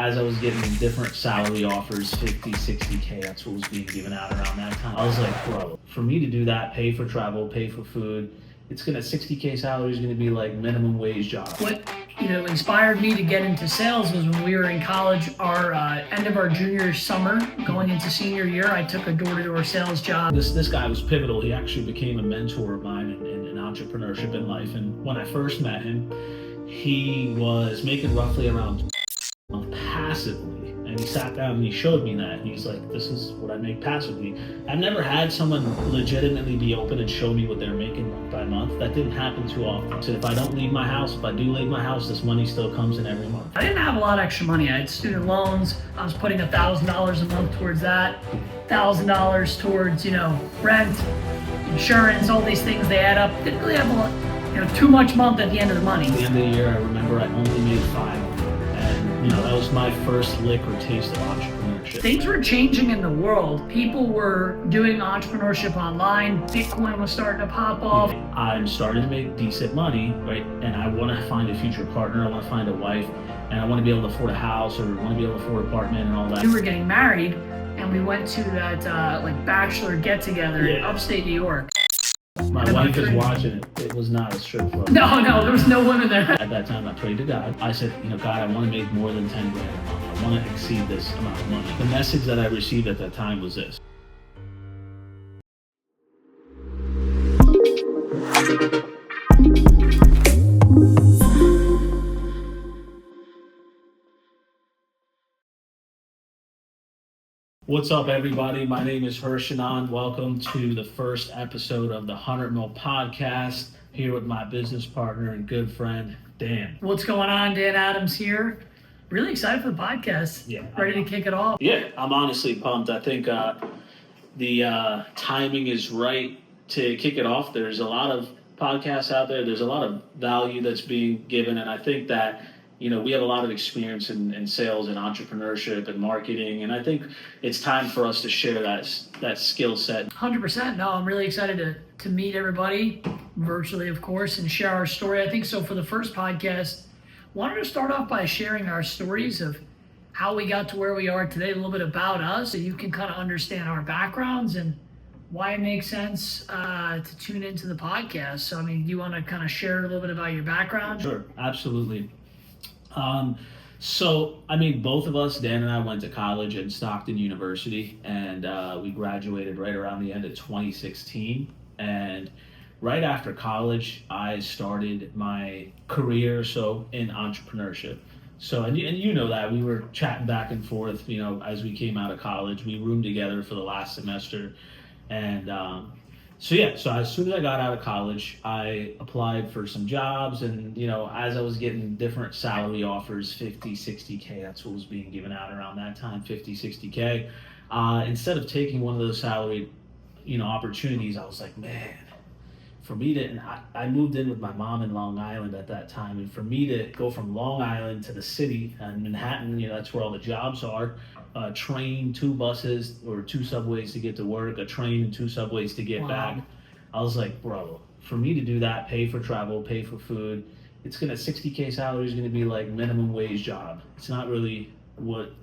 as I was getting different salary offers, 50, 60K, that's what was being given out around that time. I was like, bro, for me to do that, pay for travel, pay for food, 60K salary is gonna be like minimum wage job. What inspired me to get into sales was when we were in college, our end of our junior summer, going into senior year, I took a door-to-door sales job. This guy was pivotal. He actually became a mentor of mine in entrepreneurship in life. And when I first met him, he was making roughly around passively. And he sat down and he showed me that. And he's like, this is what I make passively. I've never had someone legitimately be open and show me what they're making month by month. That didn't happen too often. So if I don't leave my house, if I do leave my house, this money still comes in every month. I didn't have a lot of extra money. I had student loans. I was putting $1,000 a month towards that. $1,000 towards, rent, insurance, all these things, they add up. Didn't really have a lot, too much month at the end of the money. At the end of the year, I remember I only made $5. And that was my first lick or taste of entrepreneurship. Things were changing in the world. People were doing entrepreneurship online. Bitcoin was starting to pop off. I'm starting to make decent money, right? And I want to find a future partner. I want to find a wife, and I want to be able to afford a house, or want to be able to afford an apartment and all that. We were getting married, and we went to that bachelor get-together in upstate New York. My wife is watching it. It was not a strip club. No, there was no women there. At that time, I prayed to God. I said, God, I want to make more than 10 grand a month. I want to exceed this amount of money. The message that I received at that time was this. What's up, everybody? My name is Hersh and Dan. Welcome to the first episode of the 100 Mil podcast, here with my business partner and good friend, Dan. What's going on? Dan Adams here. Really excited for the podcast. Yeah. Ready to kick it off. Yeah, I'm honestly pumped. I think the timing is right to kick it off. There's a lot of podcasts out there. There's a lot of value that's being given, and I think that we have a lot of experience in sales and entrepreneurship and marketing, and I think it's time for us to share that skill set. 100%. No, I'm really excited to meet everybody, virtually, of course, and share our story. I think so for the first podcast, wanted to start off by sharing our stories of how we got to where we are today, a little bit about us, so you can kind of understand our backgrounds and why it makes sense to tune into the podcast. So, do you want to kind of share a little bit about your background? Sure, absolutely. Both of us, Dan and I, went to college at Stockton University, and we graduated right around the end of 2016. And right after college, I started my career in entrepreneurship. So, and you know that we were chatting back and forth, as we came out of college. We roomed together for the last semester, and So as soon as I got out of college, I applied for some jobs, and as I was getting different salary offers, 50, 60K, that's what was being given out around that time, 50, 60K. Instead of taking one of those salary, opportunities, I was like, man, for me to, and I moved in with my mom in Long Island at that time, and for me to go from Long Island to the city and Manhattan, that's where all the jobs are. A train, 2 buses, or 2 subways to get to work, a train and 2 subways to get back. I was like, bro, for me to do that, pay for travel, pay for food, 60K salary is gonna be like minimum wage job. It's not really what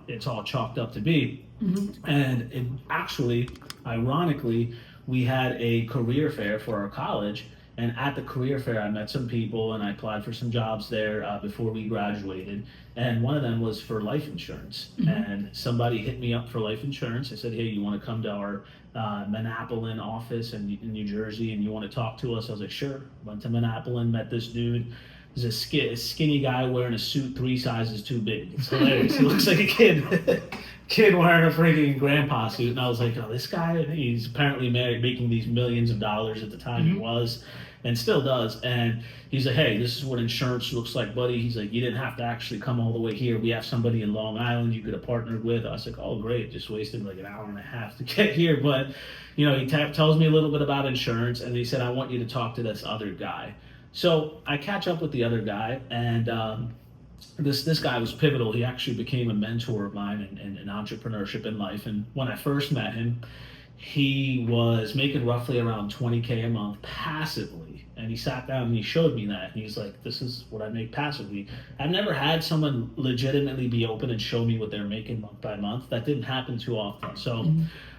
it's all chalked up to be. Mm-hmm. And it actually, ironically, we had a career fair for our college. And at the career fair, I met some people, and I applied for some jobs there before we graduated. And one of them was for life insurance. Mm-hmm. And somebody hit me up for life insurance. I said, hey, you want to come to our Manapulin office in New Jersey, and you want to talk to us? I was like, sure. Went to Manapulin, met this dude. He's a skinny guy wearing a suit 3 sizes too big. It's hilarious. He looks like a kid wearing a freaking grandpa suit. And I was like, oh, this guy, he's apparently married, making these millions of dollars at the time. Mm-hmm. He was, and still does. And he's like, hey, this is what insurance looks like, buddy. He's like, you didn't have to actually come all the way here. We have somebody in Long Island you could have partnered with. I was like, oh, great. Just wasted like an hour and a half to get here. But, he tells me a little bit about insurance, and he said, I want you to talk to this other guy. So I catch up with the other guy, and this guy was pivotal. He actually became a mentor of mine in entrepreneurship in life. And when I first met him, he was making roughly around 20K a month passively. And he sat down and he showed me that. And he's like, this is what I make passively. I've never had someone legitimately be open and show me what they're making month by month. That didn't happen too often. So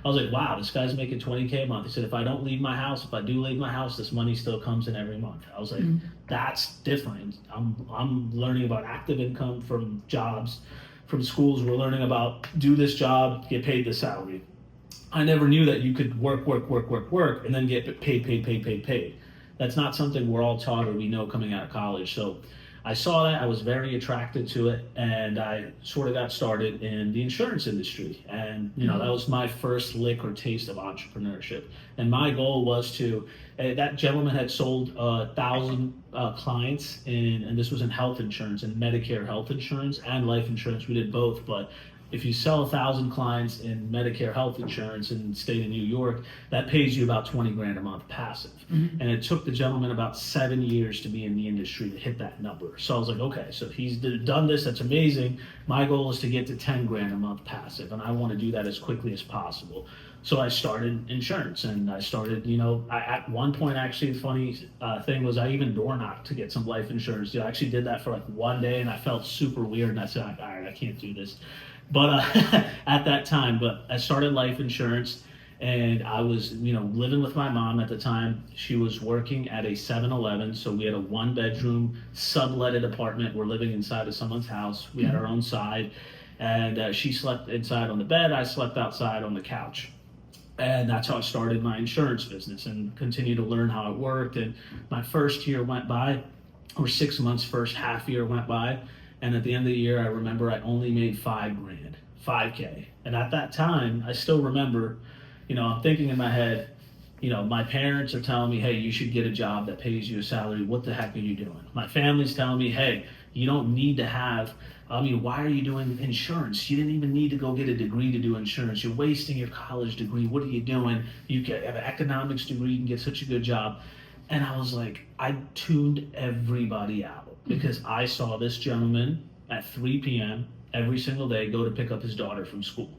I was like, wow, this guy's making 20K a month. He said, if I don't leave my house, if I do leave my house, this money still comes in every month. I was like, that's different. I'm learning about active income from jobs, from schools. We're learning about do this job, get paid this salary. I never knew that you could work, and then get paid. That's not something we're all taught or we know coming out of college. So I saw that, I was very attracted to it, and I sort of got started in the insurance industry. And, that was my first lick or taste of entrepreneurship. And my goal was to, that gentleman had sold 1,000 clients and this was in health insurance and Medicare health insurance and life insurance. We did both, but if you sell 1,000 clients in Medicare health insurance in the state of New York, that pays you about 20 grand a month passive. And it took the gentleman about 7 years to be in the industry to hit that number. So I was like, okay, so if he's done this, that's amazing. My goal is to get to 10 grand a month passive, and I want to do that as quickly as possible. So I started insurance, and I started, at one point, actually, the funny thing was I even door knocked to get some life insurance. I actually did that for like one day, and I felt super weird, and I said, all right, I can't do this. But at that time, I started life insurance, and I was, living with my mom at the time. She was working at a 7-Eleven, so we had a 1-bedroom subletted apartment. We're living inside of someone's house. We had our own side, and she slept inside on the bed. I slept outside on the couch. And that's how I started my insurance business and continued to learn how it worked. And my first year went by, or 6 months, first half year went by. And at the end of the year, I remember I only made $5K. And at that time, I still remember, I'm thinking in my head, my parents are telling me, hey, you should get a job that pays you a salary. What the heck are you doing? My family's telling me, hey, you don't need to have, why are you doing insurance? You didn't even need to go get a degree to do insurance. You're wasting your college degree. What are you doing? You can have an economics degree. You can get such a good job. And I was like, I tuned everybody out because I saw this gentleman at 3 p.m. every single day go to pick up his daughter from school.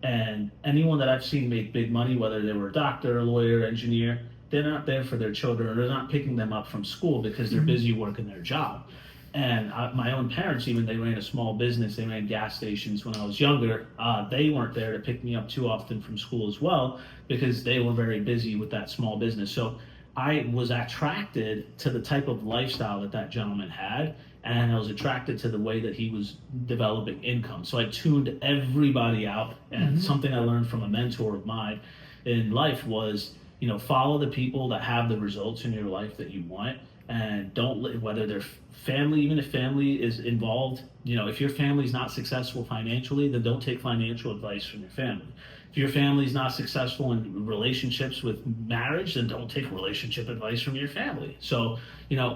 And anyone that I've seen make big money, whether they were a doctor, a lawyer, engineer, they're not there for their children, or they're not picking them up from school because they're busy working their job. And my own parents, even, they ran a small business. They ran gas stations when I was younger. They weren't there to pick me up too often from school as well because they were very busy with that small business. So I was attracted to the type of lifestyle that gentleman had, and I was attracted to the way that he was developing income. So I tuned everybody out, and something I learned from a mentor of mine in life was, follow the people that have the results in your life that you want, and don't, whether they're family, even if family is involved, if your family's not successful financially, then don't take financial advice from your family. If your family's not successful in relationships with marriage, then don't take relationship advice from your family. So,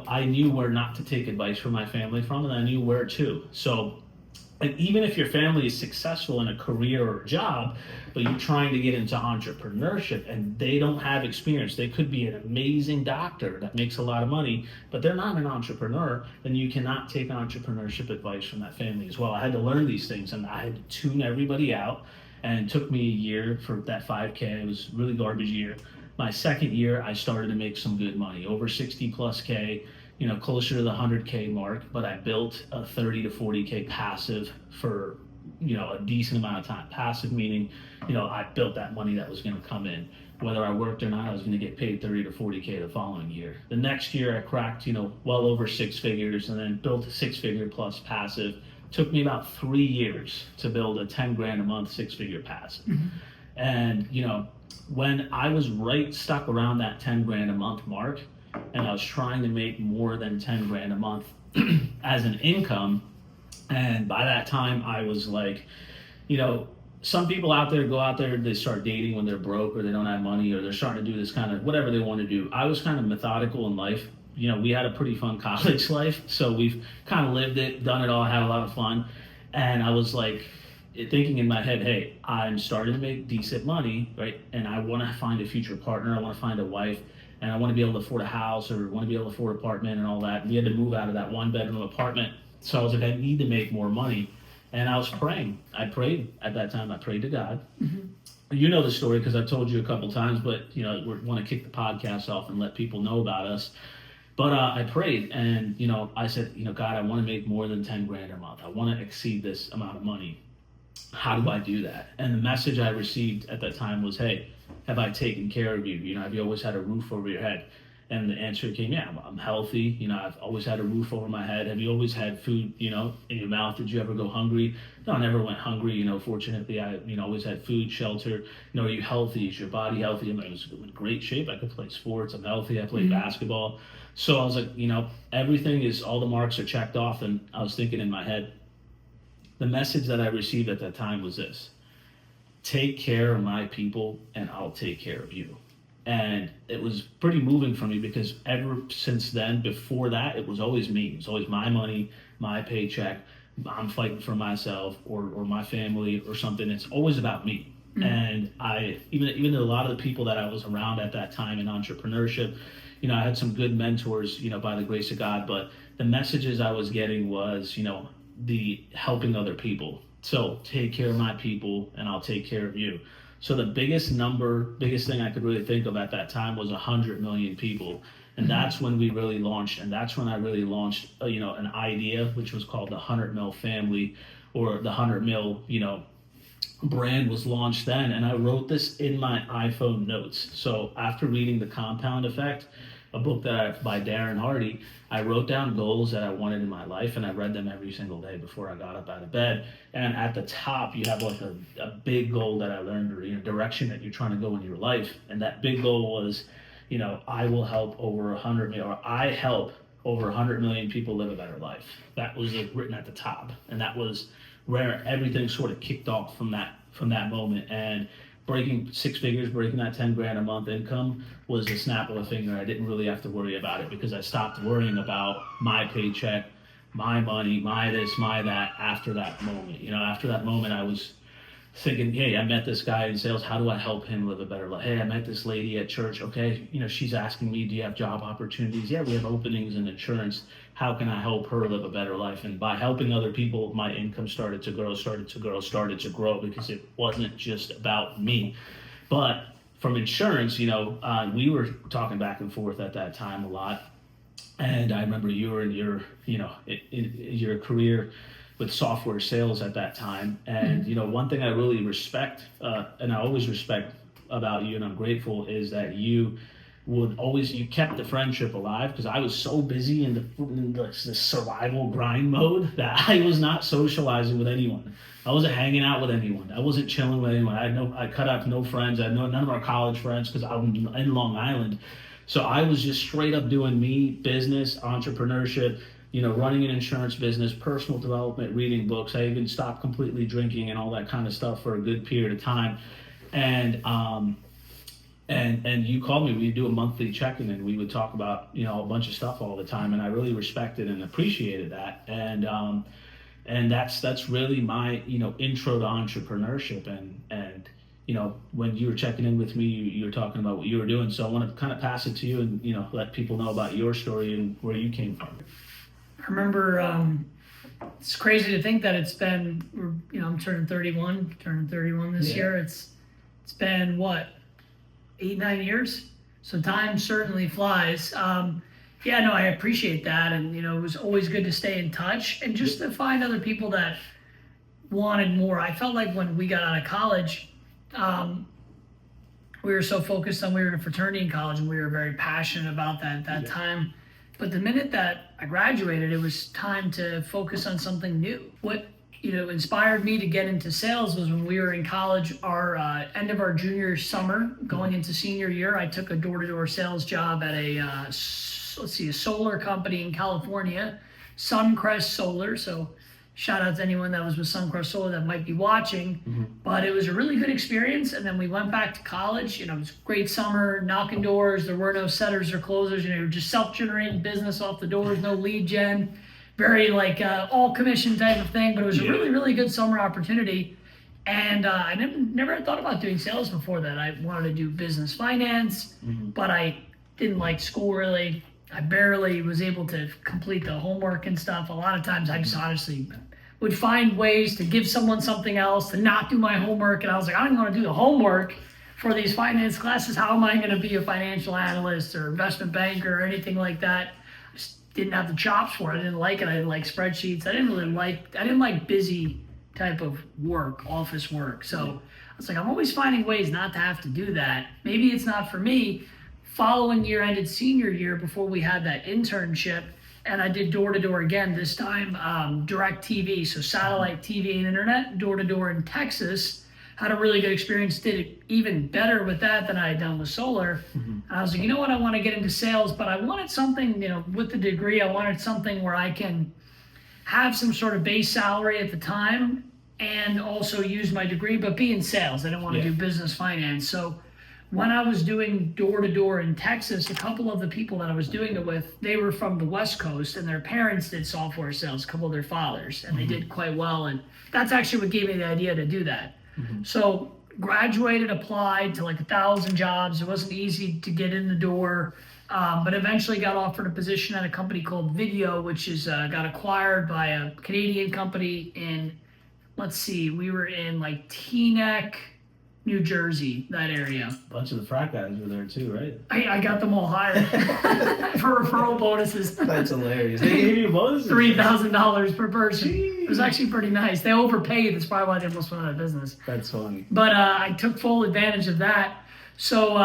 I knew where not to take advice from my family from, and I knew where to. So, and even if your family is successful in a career or a job, but you're trying to get into entrepreneurship and they don't have experience, they could be an amazing doctor that makes a lot of money, but they're not an entrepreneur, then you cannot take entrepreneurship advice from that family as well. I had to learn these things, and I had to tune everybody out. And it took me a year for that 5K. It was a really garbage year. My second year, I started to make some good money, over 60 plus K, closer to the 100K mark, but I built a 30 to 40K passive for, a decent amount of time. Passive meaning, I built that money that was going to come in. Whether I worked or not, I was going to get paid 30 to 40K the following year. The next year, I cracked, well over 6 figures, and then built a 6-figure plus passive. Took me about 3 years to build a 10 grand a month, 6-figure passive. And, when I was stuck around that 10 grand a month mark, and I was trying to make more than 10 grand a month as an income, and by that time I was like, some people out there go out there, they start dating when they're broke or they don't have money, or they're starting to do this kind of whatever they want to do. I was kind of methodical in life. We had a pretty fun college life, so we've kind of lived it, done it all, had a lot of fun. And I was like thinking in my head, hey, I'm starting to make decent money, right? And I want to find a future partner. I want to find a wife, and I want to be able to afford a house, or want to be able to afford an apartment and all that. And we had to move out of that 1-bedroom apartment. So I was like, I need to make more money. And I was praying. I prayed at that time. I prayed to God. You know the story because I've told you a couple times, but we want to kick the podcast off and let people know about us. But I prayed, and I said, God, I want to make more than 10 grand a month. I want to exceed this amount of money. How do I do that? And the message I received at that time was, hey, have I taken care of you? Have you always had a roof over your head? And the answer came, yeah, I'm healthy. I've always had a roof over my head. Have you always had food, in your mouth? Did you ever go hungry? No, I never went hungry. Fortunately, I, always had food, shelter. Are you healthy? Is your body healthy? I was in great shape. I could play sports. I'm healthy. I played basketball. So I was like, everything is, all the marks are checked off. And I was thinking in my head, the message that I received at that time was this: take care of my people and I'll take care of you. And it was pretty moving for me because ever since then, before that, it was always me. It was always my money, my paycheck. I'm fighting for myself or my family or something. It's always about me. And I, even a lot of the people that I was around at that time in entrepreneurship, I had some good mentors, by the grace of God, but the messages I was getting was, the helping other people. So take care of my people and I'll take care of you. So the biggest thing I could really think of at that time was 100 million people. And that's when we really launched. And that's when I really launched, an idea, which was called the 100 Mil Family, or the 100 Mil, brand was launched then. And I wrote this in my iPhone notes. So after reading The Compound Effect, a book by Darren Hardy, I wrote down goals that I wanted in my life, and I read them every single day before I got up out of bed. And at the top, you have like a big goal that I learned, or direction that you're trying to go in your life. And that big goal was, I will help over 100 million, or I help over 100 million people live a better life. That was written at the top, and that was where everything sort of kicked off from that moment. And breaking 6 figures, breaking that 10 grand a month income was a snap of a finger. I didn't really have to worry about it because I stopped worrying about my paycheck, my money, my this, my that after that moment. After that moment, I was thinking, hey, I met this guy in sales. How do I help him live a better life? Hey, I met this lady at church. Okay, she's asking me, do you have job opportunities? Yeah, we have openings in insurance. How can I help her live a better life? And by helping other people, my income started to grow because it wasn't just about me. But from insurance, we were talking back and forth at that time a lot. And I remember you were in your career with software sales at that time. And, one thing I really respect, and I always respect about you, and I'm grateful, is that you kept the friendship alive, because I was so busy in the survival grind mode that I was not socializing with anyone. I wasn't hanging out with anyone. I wasn't chilling with anyone. I cut off no friends. I had none of our college friends because I'm in Long Island. So I was just straight up doing me, business, entrepreneurship, running an insurance business, personal development, reading books. I even stopped completely drinking and all that kind of stuff for a good period of time. And you called me. We'd do a monthly check-in, and we would talk about a bunch of stuff all the time. And I really respected and appreciated that. And that's really my intro to entrepreneurship. And when you were checking in with me, you were talking about what you were doing. So I want to kind of pass it to you and let people know about your story and where you came from. I remember it's crazy to think that it's been, I'm turning 31 this year. It's been what, 8-9 years? So time certainly flies. I appreciate that. And, it was always good to stay in touch and just to find other people that wanted more. I felt like when we got out of college, we were so focused on, we were in a fraternity in college, and we were very passionate about that at that time. But the minute that I graduated, it was time to focus on something new. What inspired me to get into sales was when we were in college, our end of our junior summer, going into senior year, I took a door-to-door sales job at a solar company in California, Suncrest Solar. So shout out to anyone that was with Suncrest Solar that might be watching. But it was a really good experience. And then we went back to college. It was a great summer, knocking doors. There were no setters or closers. Just self-generating business off the doors, no lead gen. Very all commission type of thing. But it was a really, really good summer opportunity. And I never had thought about doing sales before that. I wanted to do business finance, but I didn't like school really. I barely was able to complete the homework and stuff. A lot of times I just honestly would find ways to give someone something else, to not do my homework. And I was like, I don't want to do the homework for these finance classes. How am I going to be a financial analyst or investment banker or anything like that? I just didn't have the chops for it. I didn't like it. I didn't like spreadsheets. I didn't like busy type of work, office work. So I was like, I'm always finding ways not to have to do that. Maybe it's not for me. Following year ended senior year before we had that internship, and I did door-to-door again, this time direct TV, so satellite TV and internet, door-to-door in Texas. Had a really good experience, did it even better with that than I had done with solar. And I was like, you know what, I want to get into sales, but I wanted something, with the degree, I wanted something where I can have some sort of base salary at the time and also use my degree, but be in sales. I didn't want to do business finance. So when I was doing door-to-door in Texas, a couple of the people that I was doing it with, they were from the West Coast, and their parents did software sales, a couple of their fathers, and they did quite well. And that's actually what gave me the idea to do that. So graduated, applied to like 1,000 jobs. It wasn't easy to get in the door, but eventually got offered a position at a company called Video, which got acquired by a Canadian company in, we were in like Teaneck, New Jersey, that area. A bunch of the frat guys were there too, right? I got them all hired for referral bonuses. That's hilarious. They gave you bonuses? $3,000 per person. Jeez. It was actually pretty nice. They overpaid. That's probably why they almost went out of business. That's funny. But I took full advantage of that. So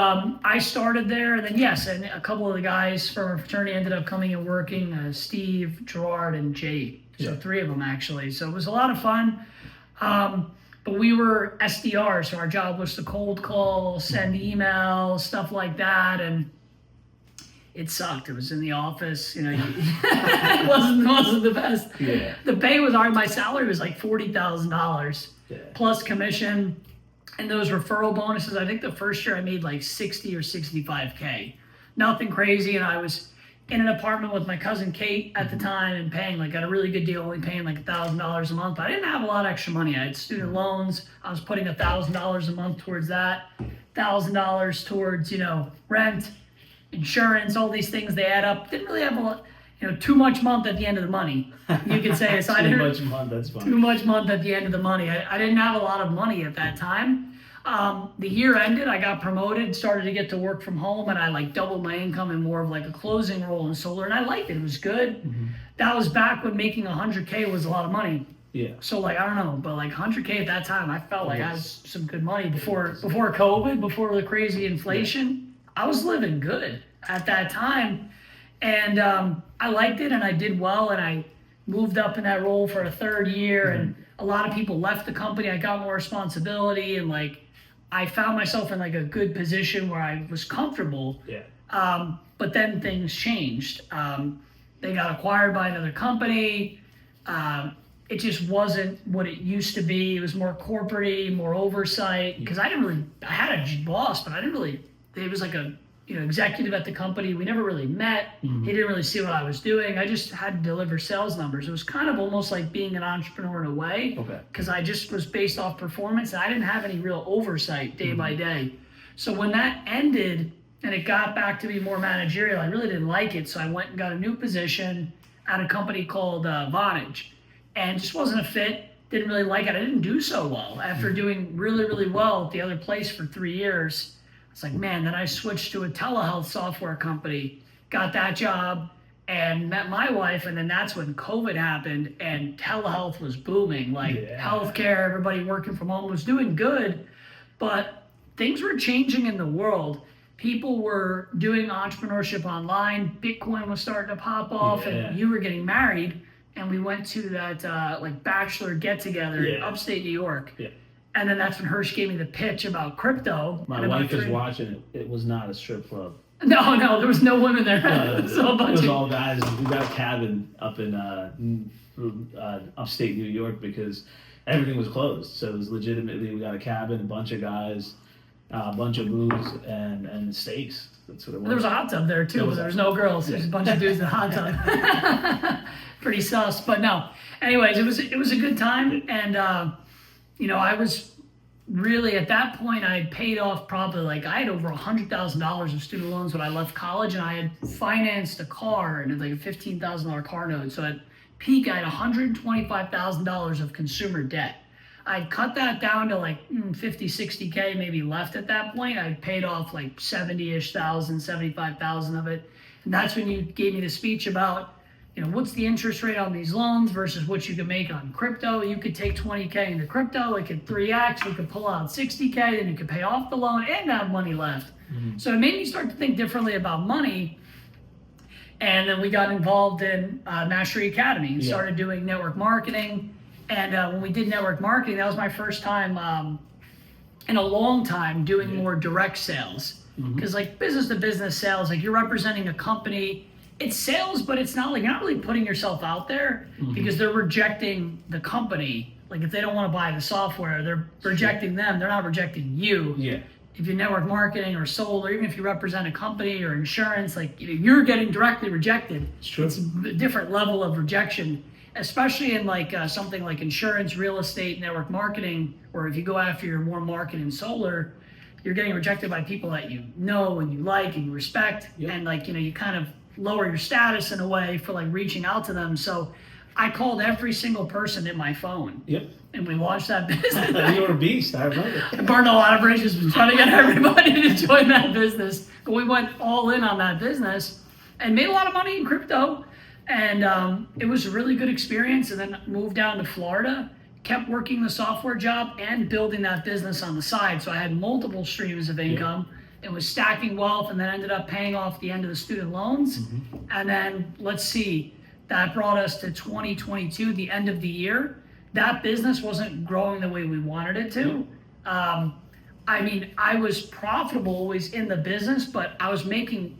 I started there, and then and a couple of the guys from our fraternity ended up coming and working, Steve, Gerard, and Jay. So 3 of them actually. So it was a lot of fun. But we were SDRs, so our job was to cold call, send emails, stuff like that, and it sucked. It was in the office, it wasn't the best. Yeah. The pay was my salary was like $40,000 plus commission, and those referral bonuses. I think the first year I made like 60 or 65K, nothing crazy, and I was in an apartment with my cousin Kate at the time and paying got a really good deal, only paying like $1,000 a month. But I didn't have a lot of extra money. I had student loans. I was putting $1,000 a month towards that, $1,000 towards, rent, insurance, all these things. They add up. Didn't really have a lot, too much month at the end of the money, you could say. So Too much month, that's fine. Too much month at the end of the money. I didn't have a lot of money at that time. The year ended, I got promoted, started to get to work from home, and I doubled my income in more of a closing role in solar, and I liked it. It was good. That was back when making 100K was a lot of money. Yeah. So I don't know, but 100K at that time, I felt like I had some good money before COVID, before the crazy inflation. I was living good at that time, and I liked it, and I did well, and I moved up in that role for a 3rd year, and a lot of people left the company. I got more responsibility, and I found myself in a good position where I was comfortable. Yeah. But then things changed. They got acquired by another company. It just wasn't what it used to be. It was more corporate-y, more oversight. Because I had a boss, but it was like a executive at the company. We never really met. He didn't really see what I was doing. I just had to deliver sales numbers. It was kind of almost like being an entrepreneur in a way. Okay. Because I just was based off performance, and I didn't have any real oversight day by day. So when that ended and it got back to be more managerial, I really didn't like it. So I went and got a new position at a company called Vonage, and just wasn't a fit. Didn't really like it. I didn't do so well after doing really, really well at the other place for 3 years. It's man, then I switched to a telehealth software company, got that job, and met my wife, and then that's when COVID happened, and telehealth was booming. Healthcare, everybody working from home was doing good, but things were changing in the world. People were doing entrepreneurship online. Bitcoin was starting to pop off, and you were getting married, and we went to that bachelor get-together in upstate New York. Yeah. And then that's when Hersh gave me the pitch about crypto. My wife is watching it. It was not a strip club. No, there was no women there. It was all guys. We got a cabin up in upstate New York because everything was closed. So it was legitimately, we got a cabin, a bunch of guys, a bunch of booze, and steaks. That's what it was. There was a hot tub there too, but there was no girls. There was a bunch of dudes in the hot tub. Pretty sus, but no. Anyways, it was a good time, and I was really, at that point, I had paid off probably I had over $100,000 of student loans when I left college, and I had financed a car and a $15,000 car note. So I had peak, I had $125,000 of consumer debt. I'd cut that down to like 50, 60K maybe left at that point. I'd paid off like 70-ish thousand, 75,000 of it. And that's when you gave me the speech about, what's the interest rate on these loans versus what you can make on crypto. You could take 20K into crypto, it could 3X, you could pull out 60K, then you could pay off the loan and have money left. So it made me start to think differently about money. And then we got involved in Mastery Academy and started doing network marketing. And when we did network marketing, that was my first time in a long time doing more direct sales. Because like business to business sales, like you're representing a company, it's sales, but it's not like, you're not really putting yourself out there because they're rejecting the company. Like if they don't want to buy the software, they're rejecting them. They're not rejecting you. Yeah. If you're network marketing or solar, even if you represent a company or insurance, like you're getting directly rejected. It's true. It's a different level of rejection, especially in like something like insurance, real estate, network marketing, or if you go after your more market and solar, you're getting rejected by people that you know and you like and you respect, and like you kind of lower your status in a way for like reaching out to them. So I called every single person in my phone. And we launched that business. You were a beast, I remember. I burned a lot of bridges trying to get everybody to join that business. But we went all in on that business and made a lot of money in crypto. And it was a really good experience. And then moved down to Florida, kept working the software job and building that business on the side. So I had multiple streams of income. It was stacking wealth, and then ended up paying off the end of the student loans. And then let's see, that brought us to 2022, the end of the year. That business wasn't growing the way we wanted it to. I mean, I was profitable always in the business, but I was making,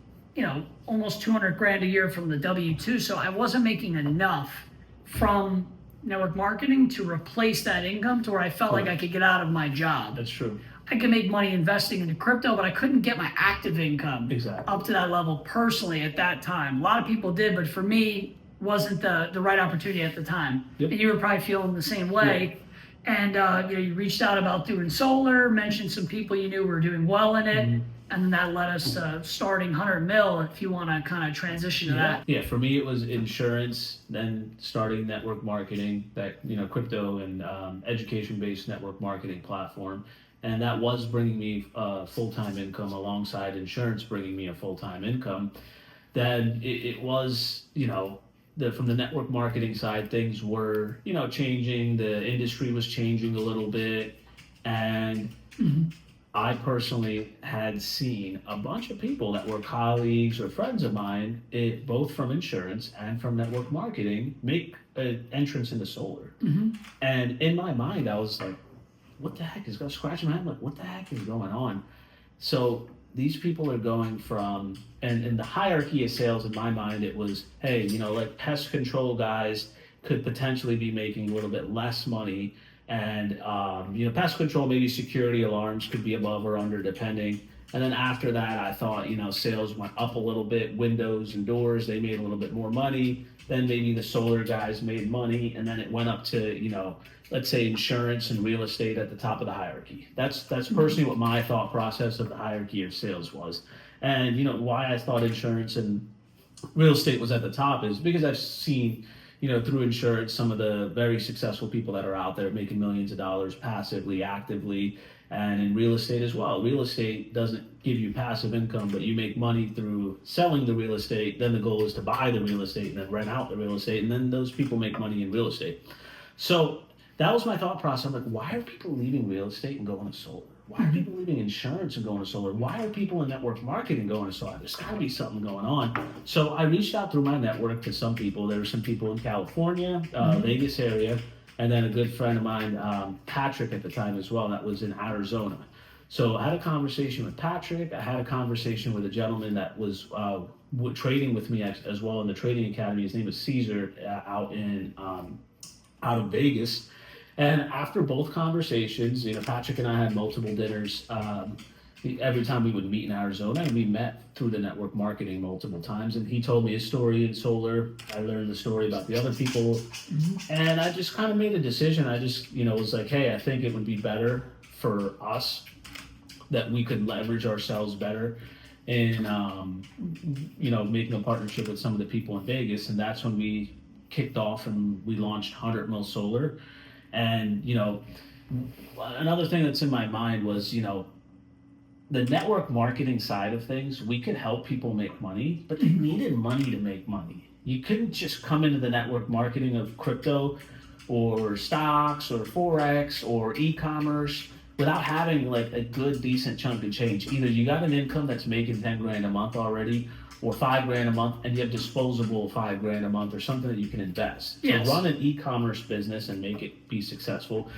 almost 200 grand a year from the W-2. So I wasn't making enough from network marketing to replace that income to where I felt like I could get out of my job. That's true. I could make money investing into crypto, but I couldn't get my active income up to that level personally at that time. A lot of people did, but for me, wasn't the right opportunity at the time. And you were probably feeling the same way. And you reached out about doing solar, mentioned some people you knew were doing well in it, and then that led us to starting 100 Mil, if you want to kind of transition to that. Yeah, for me it was insurance, then starting network marketing, that crypto and education-based network marketing platform. And that was bringing me full-time income alongside insurance bringing me a full-time income. Then it was, from the network marketing side, things were, changing. The industry was changing a little bit. And I personally had seen a bunch of people that were colleagues or friends of mine, both from insurance and from network marketing, make an entrance into solar. And in my mind, I was like, what the heck is going, scratching my head, like, what the heck is going on? So these people are going from, and in the hierarchy of sales in my mind, it was, hey, like pest control guys could potentially be making a little bit less money. And, pest control, maybe security alarms could be above or under depending. And then after that, I thought, sales went up a little bit, windows and doors, they made a little bit more money. Then maybe the solar guys made money. And then it went up to, let's say insurance and real estate at the top of the hierarchy. That's personally what my thought process of the hierarchy of sales was. And why I thought insurance and real estate was at the top is because I've seen, through insurance, some of the very successful people that are out there making millions of dollars passively, actively, and in real estate as well. Real estate doesn't give you passive income, but you make money through selling the real estate. Then the goal is to buy the real estate and then rent out the real estate, and then those people make money in real estate. So that was my thought process. I'm like, why are people leaving real estate and going to solar? Why are people leaving insurance and going to solar? Why are people in network marketing going to solar? There's got to be something going on. So I reached out through my network to some people. There were some people in California, Vegas area, and then a good friend of mine, Patrick at the time as well, that was in Arizona. So I had a conversation with Patrick. I had a conversation with a gentleman that was trading with me as well in the trading academy. His name is Caesar, out of Vegas. And after both conversations, Patrick and I had multiple dinners every time we would meet in Arizona, and we met through the network marketing multiple times. And he told me his story in solar. I learned the story about the other people. And I just kind of made a decision. I just, was like, hey, I think it would be better for us that we could leverage ourselves better in, making a partnership with some of the people in Vegas. And that's when we kicked off and we launched 100 Mil Solar. And, you know, another thing that's in my mind was, you know, the network marketing side of things, we could help people make money, but they needed money to make money. You couldn't just come into the network marketing of crypto or stocks or Forex or e-commerce without having like a good, decent chunk of change. Either you got an income that's making 10 grand a month already, or 5 grand a month, and you have disposable 5 grand a month or something that you can invest. Yes. To run an e-commerce business and make it be successful,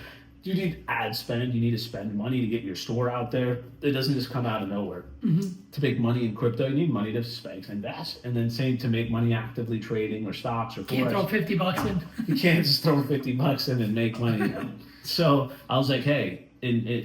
you need ad spend, you need to spend money to get your store out there. It doesn't just come out of nowhere. To make money in crypto, you need money to spend, invest. And then same to make money actively trading or stocks or Can't throw $50 in. You can't just throw $50 in and make money. So I was like, hey,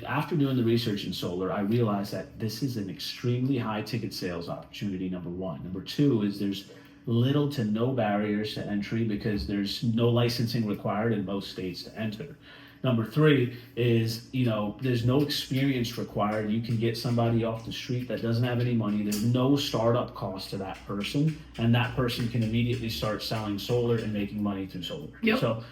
after doing the research in solar, I realized that this is an extremely high ticket sales opportunity, number one. Number two is there's little to no barriers to entry because there's no licensing required in most states to enter. Number three is, you know, there's no experience required. You can get somebody off the street that doesn't have any money. There's no startup cost to that person, and that person can immediately start selling solar and making money through solar. Yep. So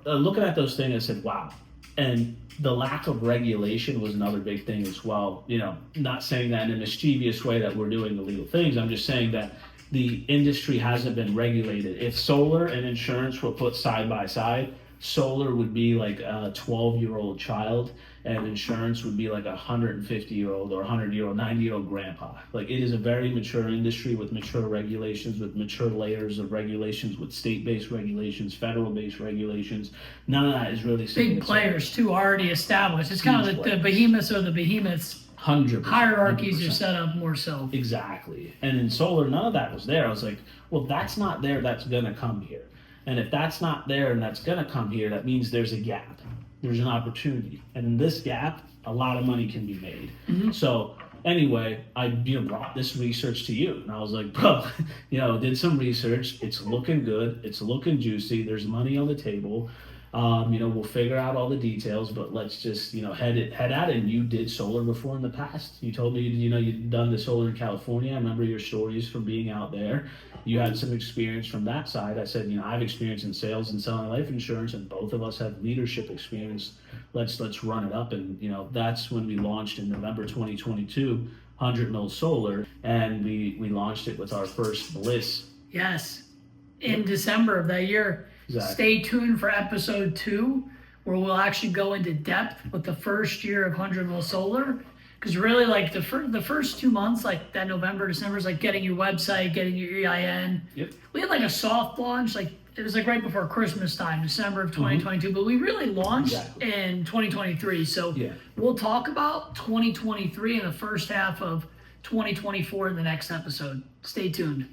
looking at those things, I said, wow. And the lack of regulation was another big thing as well. You know, not saying that in a mischievous way that we're doing illegal things. I'm just saying that the industry hasn't been regulated. If solar and insurance were put side by side, solar would be like a 12-year-old child and insurance would be like a 150-year-old or 100-year-old, 90-year-old grandpa. Like, it is a very mature industry with mature regulations, with mature layers of regulations, with state-based regulations, federal-based regulations. None of that is really Big players too already established. It's kind of like the behemoths or the behemoths. 100%. Hierarchies 100%. are set up more so. Exactly. And in solar, none of that was there. I was like, well, that's not there, that's gonna come here. And if that's not there and that's gonna come here, that means there's a gap. There's an opportunity. And in this gap, a lot of money can be made. So anyway, I brought this research to you. And I was like, bro, did some research. It's looking good. It's looking juicy. There's money on the table. We'll figure out all the details, but let's just, head at it. And you did solar before in the past. You told me, you'd done the solar in California. I remember your stories from being out there. You had some experience from that side. I said, I have experience in sales and selling life insurance, and both of us have leadership experience. Let's run it up. And, that's when we launched in November 2022, 100 Mil Solar. And we launched it with our first Bliss. Yes. In December of that year. Exactly. Stay tuned for episode 2, where we'll actually go into depth with the first year of 100 Mil Solar. Because really, like the first 2 months, like that November, December, is like getting your website, getting your EIN. Yep. We had like a soft launch, like it was like right before Christmas time, December of 2022. But we really launched in 2023. So we'll talk about 2023 and the first half of 2024 in the next episode. Stay tuned.